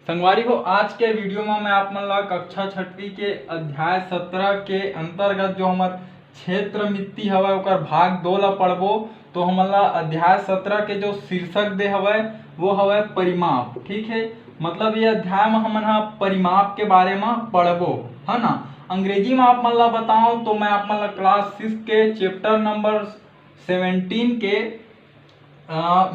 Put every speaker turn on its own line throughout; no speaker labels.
संगवारी हो, आज के वीडियो में मैं आप मन ला कक्षा 6वीं के अध्याय 17 के अंतर्गत जो हमार क्षेत्र मिति हवय ओकर भाग 2 ला पढ़बो। तो हमन ला अध्याय 17 के जो शीर्षक दे हवय वो हवय परिमाप। ठीक है, मतलब ये अध्याय में हमन हा परिमाप के बारे में पढ़बो, है ना। अंग्रेजी में आप मन ला बताऊं तो मैं आप मन ला क्लास 6 के चैप्टर नंबर 17 के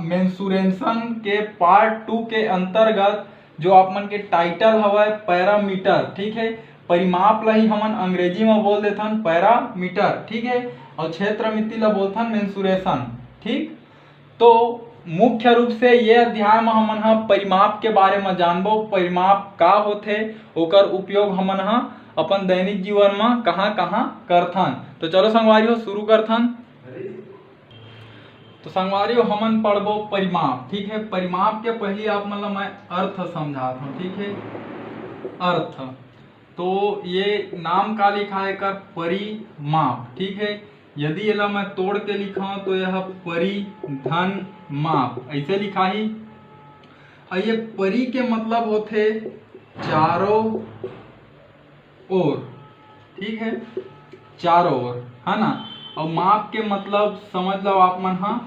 मेंसुरेशन के पार्ट 2 के अंतर्गत जो आप मन के टाइटल हवय पैरामीटर। ठीक है, परिमाप ला ही हमन अंग्रेजी में बोल देथन पैरामीटर। ठीक है, और क्षेत्र मिति ला बोलथन मेंसुरेशन। ठीक, तो मुख्य रूप से ये अध्याय में हमन हा परिमाप के बारे में जानबो। परिमाप का होथे, ओकर उपयोग हमन हा अपन दैनिक जीवन में कहाँ कहाँ करथन। तो चलो संगवारी हो शुरू करथन। तो संगवारी हमन पढ़बो परिमाप। ठीक है, परिमाप के पहले आप मन ला मैं अर्थ समझाता हूँ। ठीक है, अर्थ तो ये नाम का लिखा है कर परिमाप। ठीक है, यदि ये मैं तोड़ के लिखा तो यह परिधन माप ऐसे लिखा ही। और ये परि के मतलब होते चारों ओर। ठीक है, चारों ओर, है ना। और माप के मतलब समझ लो आप मन हा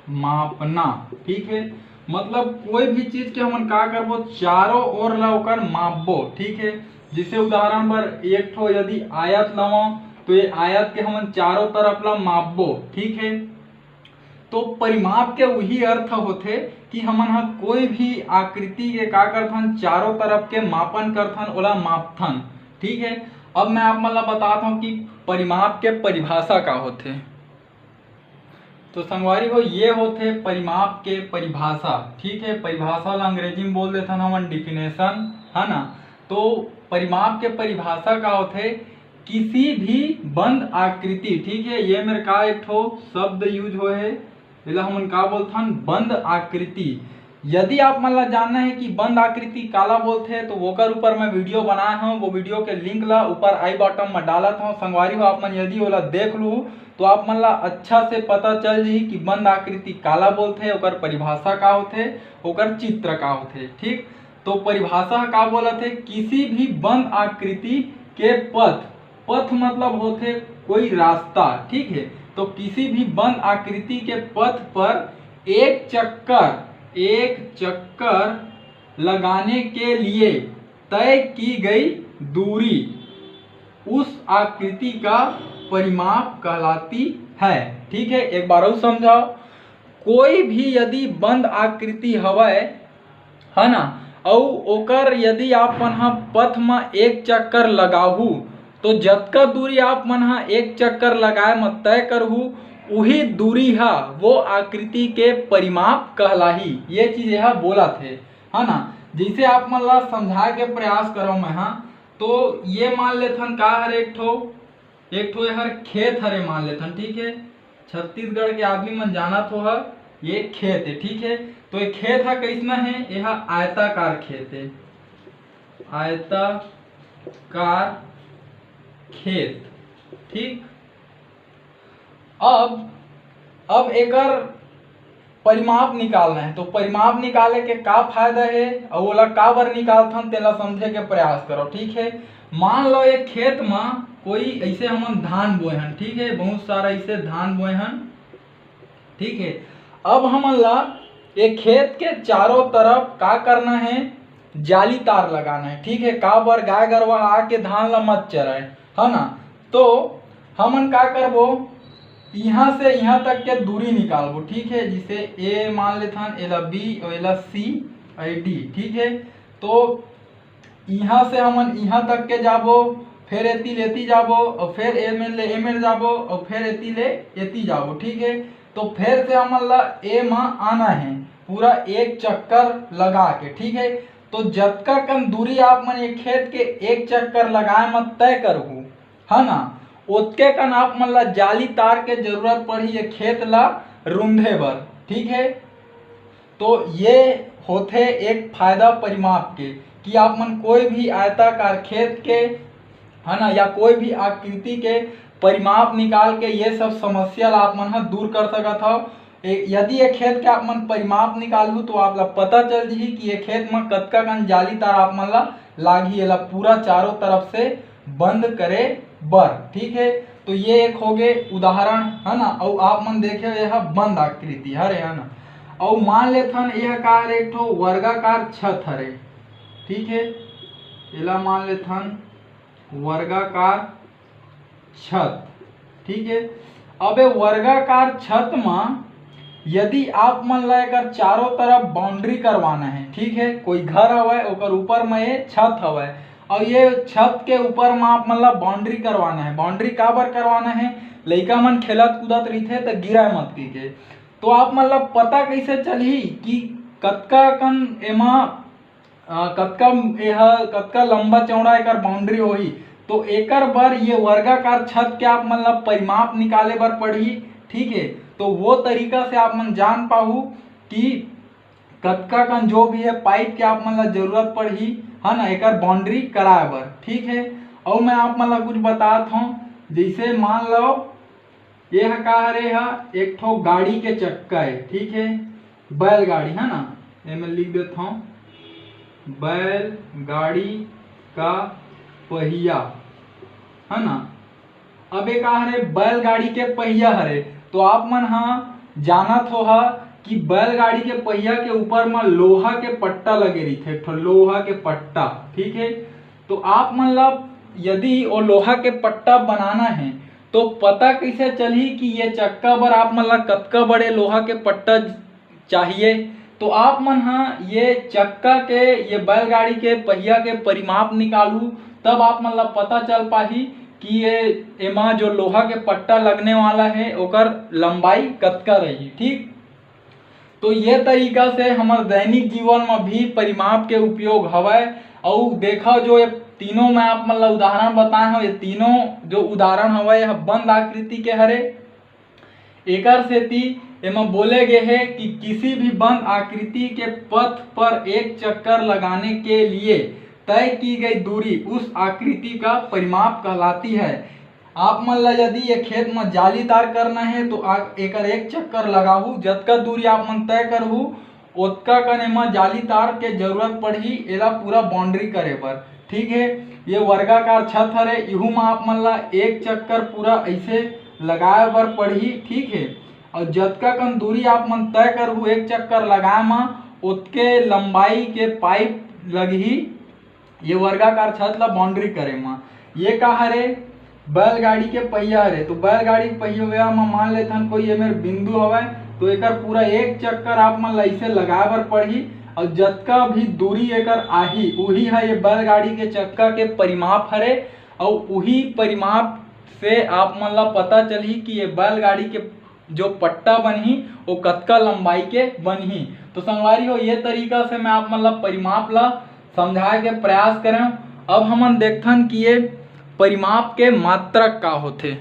मापना। ठीक है, मतलब कोई भी चीज के हमन का करबो चारों ओर ला ओकर मापबो। ठीक है, जैसे उदाहरण पर एक ठो यदि आयत लवो तो ये आयत के हमन चारों तरफ ला मापबो। ठीक है, तो परिमाप के वही अर्थ होथे कि हमन हा कोई भी आकृति के का करथन चारों तरफ के मापन करथन, ओला मापथन। ठीक है, अब मैं आप मन ला बताता हूँ कि परिमाप के परिभाषा का होथे। तो संगवारी हो ये होथे परिमाप के परिभाषा। ठीक है, परिभाषा ला अंग्रेजी में बोल देथन हमन डिफिनेशन, है ना। तो परिमाप के परिभाषा का होथे किसी भी बंद आकृति। ठीक है, ये मेरे का एक ठो शब्द यूज होए है, इला हमन का बोलथन बंद आकृति। यदि आप मन ला जानना है कि बंद आकृति काला बोलथे तो ओकर ऊपर मैं वीडियो बनाए हूँ, वो वीडियो के लिंक ला ऊपर आई बटन में डालत हूँ। संगवारी हो आप मन यदि ओला देख लू तो आप मन ला अच्छा से पता चल जाही कि बंद आकृति काला बोलथे, ओकर परिभाषा का होथे, ओकर चित्र का होथे। ठीक, तो परिभाषा का बोलत है किसी भी बंद आकृति के पथ। पथ मतलब होथे कोई रास्ता। ठीक है, तो किसी भी बंद आकृति के पथ पर एक चक्कर लगाने के लिए तय की गई दूरी उस आकृति का परिमाप कहलाती है। ठीक है, एक बार और समझाओ। कोई भी यदि बंद आकृति हवय, है ना, और ओकर यदि आप मन हा पथ में एक चक्कर लगाहू तो जतका दूरी आप मन हा एक चक्कर लगाए में तय करहू वही दूरी हा वो आकृति के परिमाप कहलाही। ये चीज यह बोला थे, है ना। जैसे आप मन ला समझाए के प्रयास करो मैं, हाँ, तो ये मान लेथन का हर एक ठो हर खेत हरे मान लेथन। ठीक है, छत्तीसगढ़ के आदमी मन जानत हो ये खेत है। ठीक है, तो ये खेत है कैसना है, यह आयताकार खेत है, आयताकार खेत। ठीक, अब एकर परिमाप निकालना है। तो परिमाप निकाले के का फायदा है और ओला का बर निकालथन तेला समझे के प्रयास करो। ठीक है, मान लो एक खेत में कोई ऐसे हमन धान बोए हन। ठीक है, बहुत सारा ऐसे धान बोए हन। ठीक है, अब हमन ला एक खेत के चारों तरफ का करना है, जाली तार लगाना है। ठीक है, का बर गाय गरवा आके धान ला मत चराए, है ना। तो हमन का करबो यहाँ से यहाँ तक के दूरी निकालबो। ठीक है, जिसे ए मान लेथन, एला बी और एला सी और डी। ठीक है, तो यहाँ से हमन यहाँ तक के जाबो, फिर एती लेती जाबो और फिर ए में जाबो और फिर एती ले एती जाबो। ठीक है, तो फिर से हमन ला ए में आना है पूरा एक चक्कर लगा के। ठीक है, तो जतका कम दूरी आप मन एक खेत के एक चक्कर लगाए में तय करहू, है ना, ओतके कन आप मन ला जाली तार के जरूरत पड़ी ये खेत ला रूंधे बर। ठीक है, तो ये होथे एक फायदा परिमाप के कि आप मन कोई भी आयताकार खेत के, है ना, या कोई भी आकृति के परिमाप निकाल के ये सब समस्या ला आप मन हा दूर कर सकत हो। यदि ये खेत के आप मन परिमाप निकालू तो आप ला पता चल जी कि ये खेत में कतका कन जाली तार आप मन ला लागी, एला पूरा चारों तरफ से बंद करे बर। ठीक है, तो ये एक हो गए उदाहरण है ना। और आप मन देखे यह बंद आकृति हरे है ना। और मान लेथन यह का हरे एक ठो वर्गाकार छत हरे। ठीक है, एला मान लेथन वर्गाकार छत। ठीक है, अब वर्गाकार छत में यदि आप मन ला एकर चारों तरफ बाउंड्री करवाना है, ठीक है, कोई घर हवय ओकर ऊपर में ये छत हवय और ये छत के ऊपर में आप मन ला बाउंड्री करवाना है। बाउंड्री का बर करवाना है, लइका मन खेलत कूदत रहिथे तो गिरा मत के। तो आप मन ला पता कैसे चलही कि कतका कन एमा कतका लंबा चौड़ा एकर बाउंड्री होही। तो एकर बर ये वर्गाकार छत के आप मन ला परिमाप निकाले बर पड़ही। ठीक है, तो वो तरीका से आप मन जान पाहू कि कतका कन जो भी है पाइप के आप मन ला जरूरत पड़ही है ना एकर बाउंड्री कराए बर। ठीक है, और मैं आप मन ला कुछ बतात हूँ, जैसे मान लो ये का हरे हा एक ठो गाड़ी के चक्का है। ठीक है, बैलगाड़ी है ना, ये मैं लिख देता हूँ बैलगाड़ी का पहिया है ना। अब एक हरे बैलगाड़ी के पहिया हरे, तो आप मन हाँ जानत हो हा कि बैलगाड़ी के पहिया के ऊपर में लोहा के पट्टा लगे रही थे, लोहा के पट्टा। ठीक है, तो आप मन ला यदि वो लोहा के पट्टा बनाना है तो पता कैसे चलही कि ये चक्का बर आप मन ला कतका बड़े लोहा के पट्टा चाहिए। तो आप मन हाँ ये चक्का के ये बैलगाड़ी के पहिया के परिमाप निकालू, तब आप मन ला पता चल पाही कि ये एमा जो लोहा के पट्टा लगने वाला है ओकर लंबाई कतका रही। ठीक, तो ये तरीका से हमारे दैनिक जीवन में भी परिमाप के उपयोग हवय। और देखा जो ये तीनों मैं आप मन ला उदाहरण बताए हूँ, ये तीनों जो उदाहरण हवय यह बंद आकृति के हरे। एकर सेती एमा बोले गए है कि किसी भी बंद आकृति के पथ पर एक चक्कर लगाने के लिए तय की गई दूरी उस आकृति का परिमाप कहलाती है। आप मन ला यदि ये खेत में जालीदार करना है तो एकर एक चक्कर लगाहू, जतका दूरी आप मन तय करहू ओतका कन एमा जालीदार के जरूरत पड़ही एला पूरा बाउंड्री करे बर। ठीक है, ये वर्गाकार छत हरे, इहू में आप मन ला एक चक्कर पूरा ऐसे लगाए बर पड़ही। ठीक है, और जतका कन दूरी आप मन तय करहू एक चक्कर लगाए में ओतके लंबाई के पाइप लगही ये वर्गाकार छत ला बाउंड्री करे में। ये का हरे बैलगाड़ी के पहिया हरे, तो बैलगाड़ी के पहिया में मान लेथन कोई ये मेरे बिंदु हवय, तो एकर पूरा एक चक्कर आप मन ला ऐसे लगाए बर पड़ही और जतका भी दूरी एकर आही उही है ये बैलगाड़ी के चक्का के परिमाप हरे। और उही परिमाप से आप मन ला पता चलही कि ये बैलगाड़ी के जो पट्टा बनही वो कतका लंबाई के बनही। तो संगवारी हो ये तरीका से मैं आप मन ला परिमाप ला समझाए के प्रयास करें। अब हमन देखथन कि ये परिमाप के मात्रक का होथे।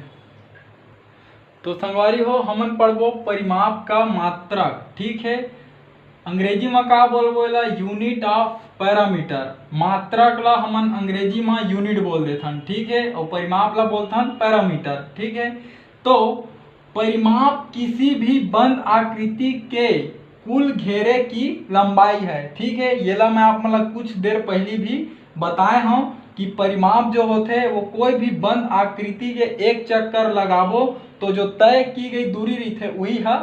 तो संगवारी हो हमन पढ़बो परिमाप का मात्रक। ठीक है, अंग्रेजी में का बोलबो ला यूनिट ऑफ पैरामीटर। मात्रक ला हमन अंग्रेजी में यूनिट बोल देथन। ठीक है, और परिमाप ला बोलथन पैरामीटर। ठीक है, तो परिमाप किसी भी बंद आकृति के कुल घेरे की लंबाई है। ठीक है, ये ला मैं आप मतलब कुछ देर पहले भी बताए हूँ कि परिमाप जो होते वो कोई भी बंद आकृति के एक चक्कर लगाबो तो जो तय की गई दूरी रहते वही है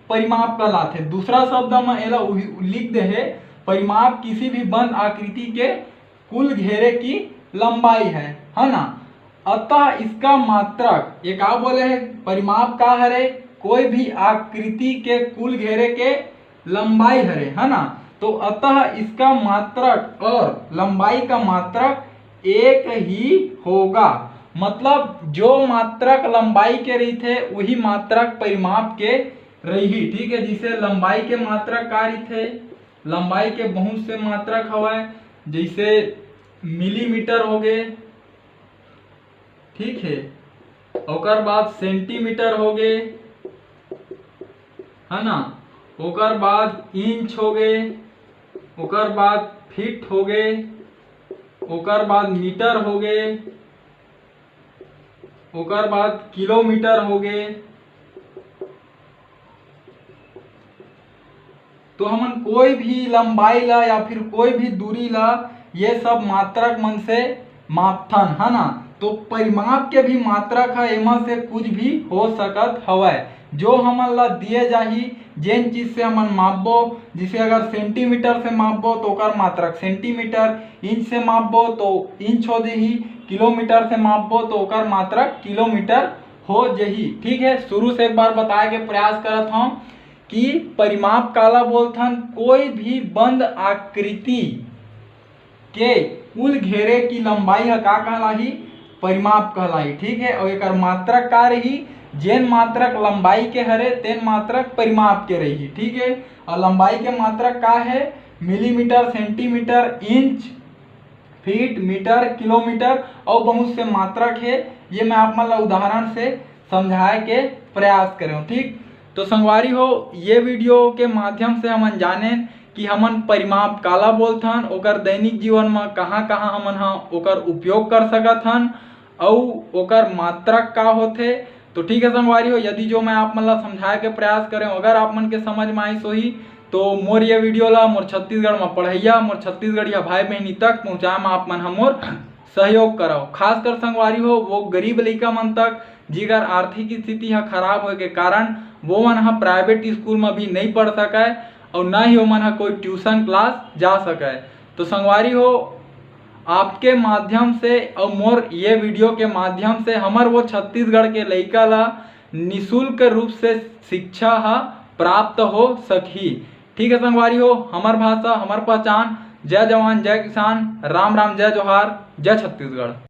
परिमाप कहलाते। दूसरा शब्द में एला लिख दे है परिमाप किसी भी बंद आकृति के कुल घेरे की लंबाई है ना। अतः इसका मात्रक ये का बोले है परिमाप का हरे कोई भी आकृति के कुल घेरे के लंबाई हरे है ना। तो अतः इसका मात्रक और लंबाई का मात्रक एक ही होगा। मतलब जो मात्रक लंबाई के रही थे वही मात्रक परिमाप के रही। ठीक है, जिसे लंबाई के मात्रक का रही थे, लंबाई के बहुत से मात्रक हवाए जैसे मिलीमीटर हो गए। ठीक है, ओकर बाद सेंटीमीटर हो गए है ना, ओकर बाद इंच हो गए, ओकर बाद फीट हो गए, ओकर बाद मीटर हो गए, ओकर बाद किलोमीटर हो गए, तो हमन कोई भी लंबाई ला या फिर कोई भी दूरी ला ये सब मात्रक मन से मापथन है ना। तो परिमाप के भी मात्रक है, एमा से कुछ भी हो सकत हवय। जो हमन ला दिए जाही जेन चीज से हमन मापबो, जिसे अगर सेंटीमीटर से मापबो तो ओकर मात्रक सेंटीमीटर, इंच से मापबो तो इंच हो जाही, किलोमीटर से मापबो तो ओकर मात्रक किलोमीटर हो जाही। ठीक है, शुरू से एक बार बताए के प्रयास करत हूं कि परिमाप काला बोलथन, कोई भी बंद आकृति के कुल घेरे की लंबाई का कहलाही, परिमाप कहलाही। ठीक है, और एकर मात्रक का रही, जेन मात्रक लंबाई के हरे तेन मात्रक परिमाप के रही। ठीक है, और लंबाई के मात्रक का है millimetre, centimetre, inch, feet, metre, kilometre और बहुत से मात्रक है। ये मैं आप मन ला उदाहरण से समझाए के प्रयास करूँ। ठीक, तो संगवारी हो, ये वीडियो के माध्यम से हमन जाने कि हमन परिमाप काला बोलथन, ओकर दैनिक जीवन में कहाँ कहाँ हमन हा ओकर उपयोग कर सकत हन और ओकर मात्रक का होथे। तो ठीक है संगवारी हो, यदि जो मैं आप मन ला समझाए के प्रयास करें अगर आप मन के समझ में आई सोही तो मोर ये वीडियो ला मोर छत्तीसगढ़ में पढ़ैया, मोर छत्तीसगढ़िया भाई बहनी तक पहुँचाए में आप मन मोर सहयोग करो। खासकर संगवारी हो वो गरीब लइका मन तक जिगर आर्थिक स्थिति हा खराब होए के कारण वो मन हा प्राइवेट स्कूल में भी नहीं पढ़ सके और न ही वो मन हा कोई ट्यूशन क्लास जा सके। तो संगवारी हो, आपके माध्यम से और मोर ये वीडियो के माध्यम से हमर वो छत्तीसगढ़ के लइका ला निःशुल्क रूप से शिक्षा हा प्राप्त हो सकी। ठीक है संगवारी हो, हमर भाषा हमर पहचान। जय जवान जय किसान, राम राम जय जोहार, जय छत्तीसगढ़।